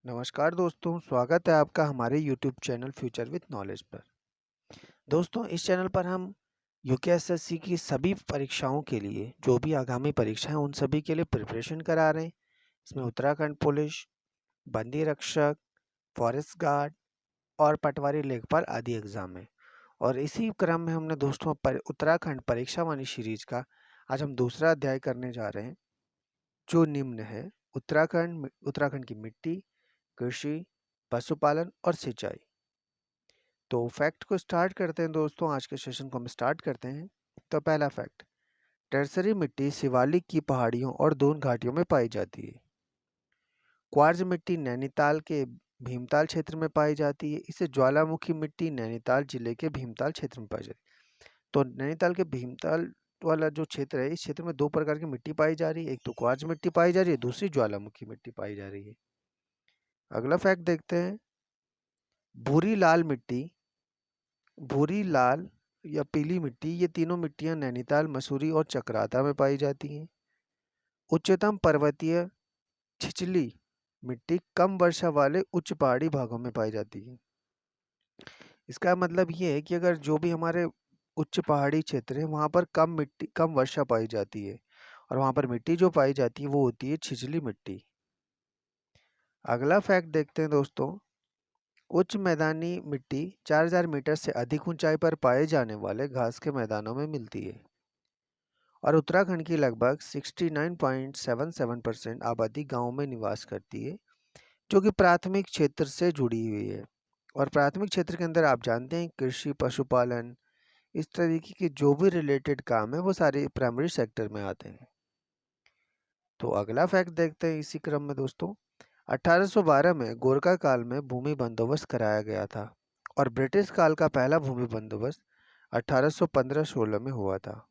नमस्कार दोस्तों, स्वागत है आपका हमारे YouTube channel future with knowledge पर। दोस्तों, इस चैनल पर हम यूकेएसएससी की सभी परीक्षाओं के लिए जो भी आगामी परीक्षा है उन सभी के लिए प्रिपरेशन करा रहे हैं। इसमें उत्तराखंड पुलिस, बंदी रक्षक, फॉरेस्ट गार्ड और पटवारी लेखपाल आदि एग्जाम है। और इसी क्रम में हमने दोस्तों उत्तराखंड परीक्षा वाणी सीरीज का आज हम दूसरा अध्याय करने जा रहे हैं, जो निम्न है। उत्तराखंड की मिट्टी, कृषि, पशुपालन और सिंचाई। तो फैक्ट को स्टार्ट करते हैं दोस्तों, आज के सेशन को हम स्टार्ट करते हैं। तो पहला फैक्ट, टर्सरी मिट्टी शिवालिक की पहाड़ियों और दून घाटियों में पाई जाती है। क्वार्ज मिट्टी नैनीताल के भीमताल क्षेत्र में पाई जाती है। इसे ज्वालामुखी मिट्टी नैनीताल जिले के भीमताल क्षेत्र में पाई जाती है। तो नैनीताल के भीमताल वाला जो क्षेत्र है, इस क्षेत्र में दो प्रकार की मिट्टी पाई जा रही है। एक तो क्वार्ज मिट्टी पाई जा रही है, दूसरी ज्वालामुखी मिट्टी पाई जा रही है। अगला फैक्ट देखते हैं, भूरी लाल मिट्टी, भूरी लाल या पीली मिट्टी, ये तीनों मिट्टियां नैनीताल, मसूरी और चकराता में पाई जाती हैं। उच्चतम पर्वतीय छिछली मिट्टी कम वर्षा वाले उच्च पहाड़ी भागों में पाई जाती है। इसका मतलब ये है कि अगर जो भी हमारे उच्च पहाड़ी क्षेत्र है वहाँ पर कम वर्षा पाई जाती है, और वहाँ पर मिट्टी जो पाई जाती है वो होती है छिछली मिट्टी। अगला फैक्ट देखते हैं दोस्तों, उच्च मैदानी मिट्टी 4000 मीटर से अधिक ऊंचाई पर पाए जाने वाले घास के मैदानों में मिलती है। और उत्तराखंड की लगभग 69.77% आबादी गांव में निवास करती है, जो कि प्राथमिक क्षेत्र से जुड़ी हुई है। और प्राथमिक क्षेत्र के अंदर आप जानते हैं कृषि, पशुपालन, इस तरीके के जो भी रिलेटेड काम है वो सारे प्राइमरी सेक्टर में आते हैं। तो अगला फैक्ट देखते हैं इसी क्रम में दोस्तों, 1812 में गोरखा काल में भूमि बंदोबस्त कराया गया था, और ब्रिटिश काल का पहला भूमि बंदोबस्त 1815-16 में हुआ था।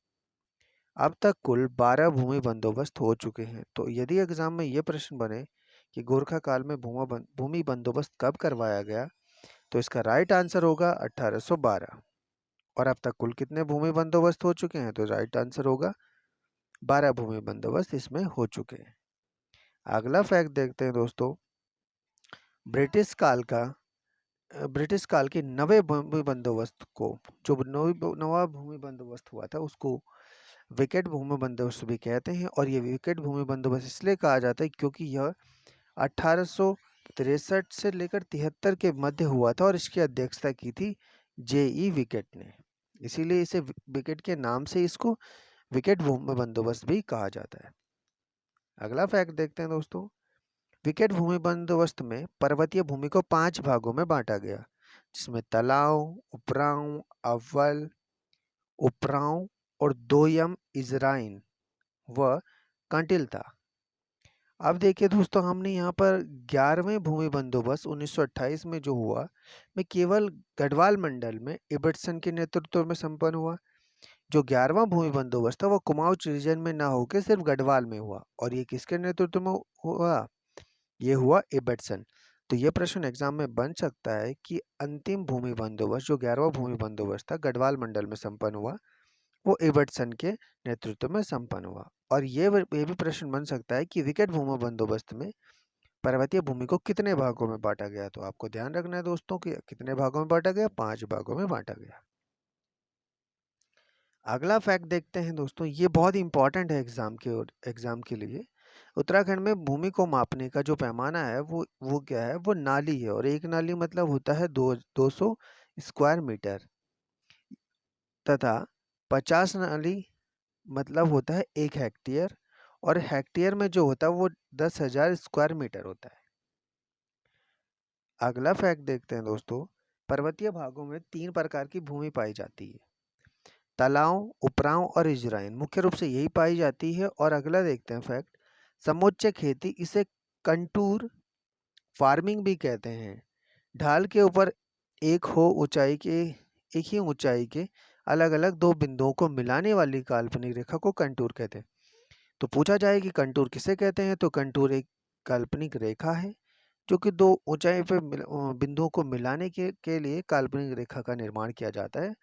अब तक कुल 12 भूमि बंदोबस्त हो चुके हैं। तो यदि एग्जाम में ये प्रश्न बने कि गोरखा काल में भूमि बंदोबस्त कब करवाया गया, तो इसका राइट आंसर होगा 1812। और अब तक कुल कितने भूमि बंदोबस्त हो चुके हैं, तो राइट आंसर होगा 12 भूमि बंदोबस्त इसमें हो चुके हैं। अगला फैक्ट देखते हैं दोस्तों, ब्रिटिश काल का ब्रिटिश काल के नवे भूमि बंदोबस्त को, जो नवा भूमि बंदोबस्त हुआ था, उसको विकेट भूमि बंदोबस्त भी कहते हैं। और ये विकेट भूमि बंदोबस्त इसलिए कहा जाता है क्योंकि यह 1863 से लेकर 73 के मध्य हुआ था, और इसकी अध्यक्षता की थी J.E. विकेट ने। इसीलिए इसे विकेट के नाम से इसको विकेट भूमि बंदोबस्त भी कहा जाता है। अगला फैक्ट देखते हैं दोस्तों, विकेट भूमि बंदोबस्त में पर्वतीय भूमि को 5 भागों में बांटा गया, जिसमें तलाव, उपरांव, अव्वल, उपरांव और दोयम इजराइन व कंटिल था। अब देखिए दोस्तों, हमने यहाँ पर 11वें भूमि बंदोबस्त 1928 में जो हुआ, में केवल गढ़वाल मंडल में इबटसन के नेतृत्व में संपन्न हुआ। जो 11वां भूमि बंदोबस्त था वो कुमाऊं रीजन में ना होकर सिर्फ गढ़वाल में हुआ। और ये किसके नेतृत्व में हुआ? ये हुआ इबटसन। तो ये प्रश्न एग्जाम में बन सकता है कि अंतिम भूमि बंदोबस्त, जो 11वां भूमि बंदोबस्त था, गढ़वाल मंडल में संपन्न हुआ, वो इबटसन के नेतृत्व में संपन्न हुआ। और ये भी प्रश्न बन सकता है कि विकेट भूमि बंदोबस्त में पर्वतीय भूमि को कितने भागों में बांटा गया। तो आपको ध्यान रखना है दोस्तों कि कितने भागों में बांटा गया, 5 भागों में बांटा गया। अगला फैक्ट देखते हैं दोस्तों, ये बहुत इंपॉर्टेंट है एग्जाम के लिए। उत्तराखंड में भूमि को मापने का जो पैमाना है वो क्या है, वो नाली है। और एक नाली मतलब होता है 200 स्क्वायर मीटर, तथा 50 नाली मतलब होता है 1 हेक्टेयर, और हेक्टेयर में जो होता है वो 10,000 स्क्वायर मीटर होता है। अगला फैक्ट देखते हैं दोस्तों, पर्वतीय भागों में 3 प्रकार की भूमि पाई जाती है, तलाव, उपरांव और इजराइन, मुख्य रूप से यही पाई जाती है। और अगला देखते हैं फैक्ट, समुच्चय खेती, इसे कंटूर फार्मिंग भी कहते हैं। ढाल के ऊपर एक ही ऊंचाई के अलग अलग 2 बिंदुओं को मिलाने वाली काल्पनिक रेखा को कंटूर कहते हैं। तो पूछा जाए कि कंटूर किसे कहते हैं, तो कंटूर एक काल्पनिक रेखा है जो कि 2 ऊंचाई पे बिंदुओं को मिलाने के लिए काल्पनिक रेखा का निर्माण किया जाता है।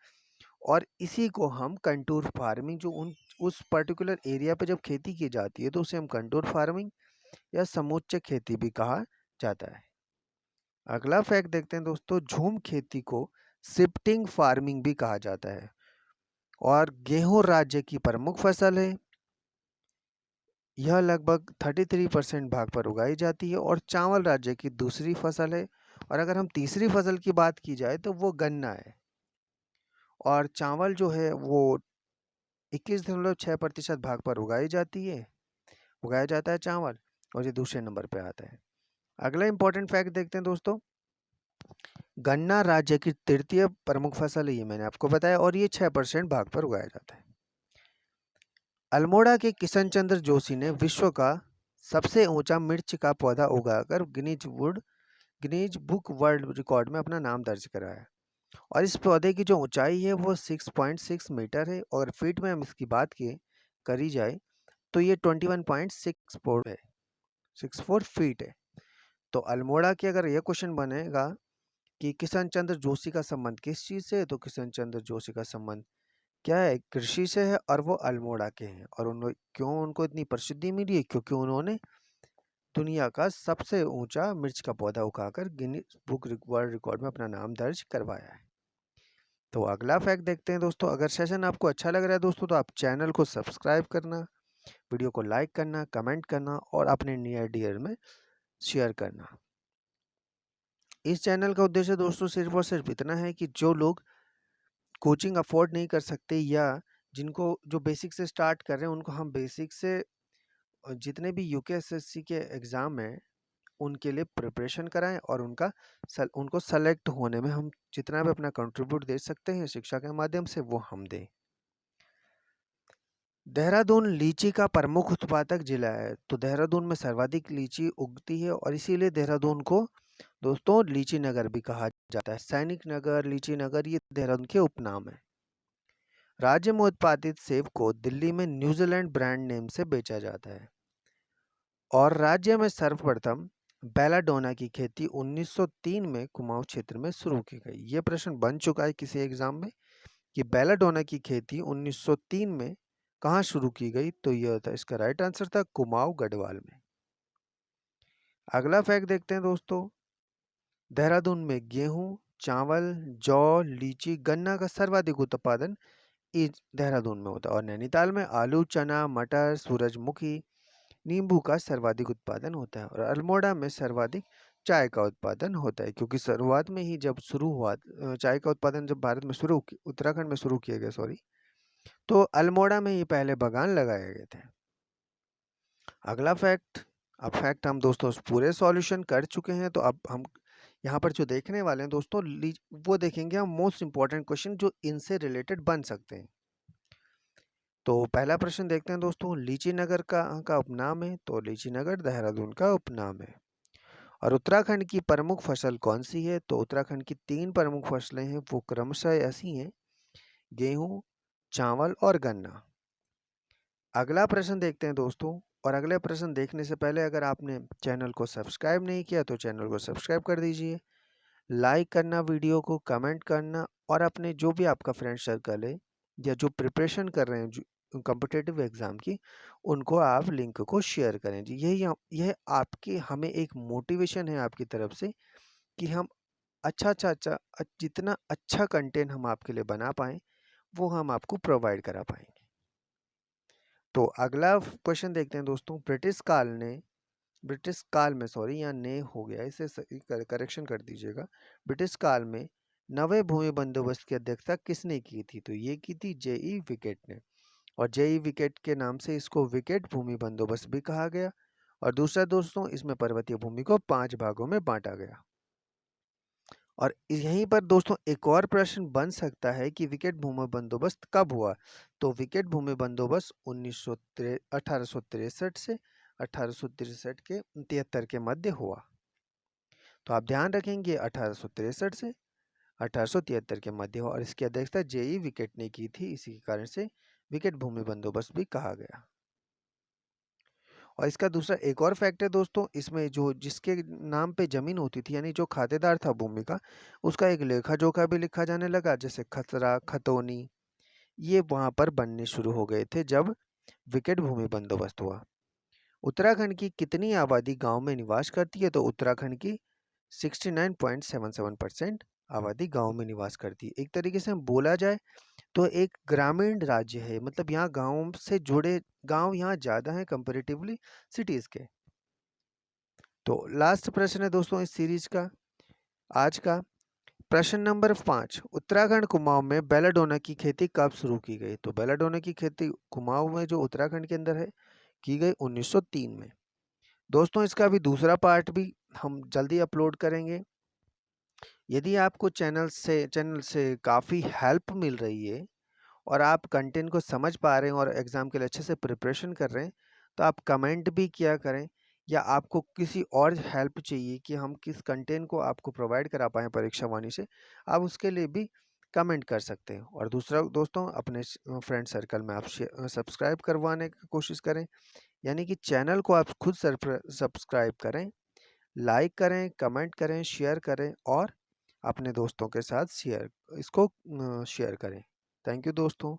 और इसी को हम कंटूर फार्मिंग, जो उस पर्टिकुलर एरिया पे जब खेती की जाती है तो उसे हम कंटूर फार्मिंग या समुच्चय खेती भी कहा जाता है। अगला फैक्ट देखते हैं दोस्तों, झूम खेती को शिफ्टिंग फार्मिंग भी कहा जाता है और गेहूं राज्य की प्रमुख फसल है। यह लगभग 33% भाग पर उगाई जाती है और चावल राज्य की दूसरी फसल है। और अगर हम तीसरी फसल की बात की जाए तो वो गन्ना है और चावल जो है वो 21.6% भाग पर उगाया जाता है चावल, और ये दूसरे नंबर पे आता है। अगला इंपॉर्टेंट फैक्ट देखते हैं दोस्तों, गन्ना राज्य की तृतीय प्रमुख फसल है, ये मैंने आपको बताया, और ये 6% भाग पर उगाया जाता है। अल्मोड़ा के किशन चंद्र जोशी ने विश्व का सबसे ऊंचा मिर्च का पौधा उगाकर गिनीज बुक वर्ल्ड रिकॉर्ड में अपना नाम दर्ज कराया। और इस पौधे की जो ऊंचाई है वो 6.6 मीटर है, और फीट में हम इसकी बात करी जाए तो ये 21.64 है, 64 फीट है। तो अल्मोड़ा के अगर यह क्वेश्चन बनेगा कि किशन चंद्र जोशी का संबंध किस चीज़ से है, तो किशन चंद्र जोशी का संबंध क्या है, कृषि से है, और वो अल्मोड़ा के हैं। और क्यों उनको इतनी प्रसिद्धि मिली है, क्योंकि उन्होंने दुनिया का सबसे ऊंचा मिर्च का पौधा उगाकर गिनीज बुक वर्ल्ड रिकॉर्ड में अपना नाम दर्ज करवाया है। तो अगला फैक्ट देखते हैं दोस्तों, अगर सेशन आपको अच्छा लग रहा है दोस्तों तो आप चैनल को सब्सक्राइब करना, वीडियो को लाइक करना, कमेंट करना और अपने नियर डियर में शेयर करना। इस चैनल का उद्देश्य दोस्तों सिर्फ और सिर्फ इतना है कि जो लोग कोचिंग अफोर्ड नहीं कर सकते या जिनको जो बेसिक से स्टार्ट कर रहे हैं, उनको हम बेसिक से जितने भी यूकेएसएससी के एग्ज़ाम हैं उनके लिए प्रिपरेशन कराएं, और उनको सेलेक्ट होने में हम जितना भी अपना कंट्रीब्यूट दे सकते हैं शिक्षा के माध्यम से वो हम दें। देहरादून लीची का प्रमुख उत्पादक जिला है, तो देहरादून में सर्वाधिक लीची उगती है और इसीलिए देहरादून को दोस्तों लीची नगर भी कहा जाता है। सैनिक नगर, लीची नगर, ये देहरादून के उपनाम है। राज्य में उत्पादित सेब को दिल्ली में न्यूजीलैंड ब्रांड नेम से बेचा जाता है। और राज्य में सर्वप्रथम बेलाडोना की खेती 1903 में कुमाऊं क्षेत्र में शुरू की गई। ये प्रश्न बन चुका है किसी एग्जाम में कि बेलाडोना की खेती 1903 में कहाँ शुरू की गई, तो यह था इसका राइट आंसर था कुमाऊं गढ़वाल में। अगला फैक्ट देखते हैं दोस्तों, देहरादून में गेहूं, चावल, जौ, लीची, गन्ना का सर्वाधिक उत्पादन इस देहरादून में होता है। और नैनीताल में आलू, चना, मटर, सूरजमुखी, नींबू का सर्वाधिक उत्पादन होता है। और अल्मोड़ा में सर्वाधिक चाय का उत्पादन होता है, क्योंकि शुरुआत में ही जब शुरू हुआ चाय का उत्पादन जब भारत में उत्तराखंड में शुरू किया गया, तो अल्मोड़ा में ही पहले बागान लगाए गए थे। अगला फैक्ट, अब फैक्ट हम दोस्तों पूरे सॉल्यूशन कर चुके हैं, तो अब हम यहाँ पर जो देखने वाले हैं दोस्तों वो देखेंगे हम मोस्ट इंपॉर्टेंट क्वेश्चन जो इनसे रिलेटेड बन सकते हैं। तो पहला प्रश्न देखते हैं दोस्तों, लीची नगर का उपनाम है, तो लीची नगर देहरादून का उपनाम है। और उत्तराखंड की प्रमुख फसल कौन सी है, तो उत्तराखंड की 3 प्रमुख फसलें हैं, वो क्रमशः ऐसी हैं, गेहूं, चावल और गन्ना। अगला प्रश्न देखते हैं दोस्तों, और अगले प्रश्न देखने से पहले अगर आपने चैनल को सब्सक्राइब नहीं किया तो चैनल को सब्सक्राइब कर दीजिए, लाइक करना वीडियो को, कमेंट करना, और अपने जो भी आपका फ्रेंड सर्कल है या जो प्रिपरेशन कर रहे हैं कॉम्पिटिटिव एग्ज़ाम की, उनको आप लिंक को शेयर करें जी। यह आपकी हमें एक मोटिवेशन है आपकी तरफ से कि हम जितना अच्छा कंटेंट हम आपके लिए बना पाएँ वो हम आपको प्रोवाइड करा पाएंगे। तो अगला क्वेश्चन देखते हैं दोस्तों, ब्रिटिश काल में सॉरी यहाँ ने हो गया, इसे करेक्शन कर दीजिएगा। ब्रिटिश काल में नवे भूमि बंदोबस्त की अध्यक्षता किसने की थी, तो ये की थी जेई विकेट ने। और जेई विकेट के नाम से इसको विकेट भूमि बंदोबस्त भी कहा गया। और दूसरा दोस्तों, इसमें पर्वतीय भूमि को 5 भागों में बांटा गया। और यहीं पर दोस्तों एक और प्रश्न बन सकता है कि विकेट भूमि बंदोबस्त कब हुआ, तो विकेट भूमि बंदोबस्त 1863 से 1863 के 73 के मध्य हुआ। तो आप ध्यान रखेंगे 1863 से 1873 के मध्य हुआ, और इसकी अध्यक्षता जेई विकेट ने की थी, इसी के कारण से विकेट भूमि बंदोबस्त भी कहा गया। और इसका दूसरा एक और फैक्ट है दोस्तों, इसमें जो जिसके नाम पे जमीन होती थी यानी जो खातेदार था भूमि का, उसका एक लेखा जोखा भी लिखा जाने लगा, जैसे खसरा, खतौनी, ये वहाँ पर बनने शुरू हो गए थे जब विकेट भूमि बंदोबस्त हुआ। उत्तराखंड की कितनी आबादी गांव में निवास करती है, तो उत्तराखंड की 69.77% आबादी गाँव में निवास करती है। एक तरीके से हम बोला जाए तो एक ग्रामीण राज्य है, मतलब यहाँ गाँव से जुड़े गाँव यहाँ ज़्यादा हैं कंपैरेटिवली सिटीज़ के। तो लास्ट प्रश्न है दोस्तों इस सीरीज का, आज का प्रश्न नंबर 5, उत्तराखंड कुमाऊं में बेलाडोना की खेती कब शुरू की गई? तो बेलाडोना की खेती कुमाऊं में जो उत्तराखंड के अंदर है की गई 1903 में। दोस्तों इसका भी दूसरा पार्ट भी हम जल्दी अपलोड करेंगे। यदि आपको चैनल से काफ़ी हेल्प मिल रही है और आप कंटेंट को समझ पा रहे हैं और एग्ज़ाम के लिए अच्छे से प्रिपरेशन कर रहे हैं, तो आप कमेंट भी किया करें, या आपको किसी और हेल्प चाहिए कि हम किस कंटेंट को आपको प्रोवाइड करा पाएँ परीक्षा वाणी से, आप उसके लिए भी कमेंट कर सकते हैं। और दूसरा दोस्तों, अपने फ्रेंड सर्कल में आप सब्सक्राइब करवाने की कोशिश करें, यानी कि चैनल को आप खुद सब्सक्राइब करें, लाइक करें, कमेंट करें, शेयर करें और अपने दोस्तों के साथ शेयर करें। थैंक यू दोस्तों।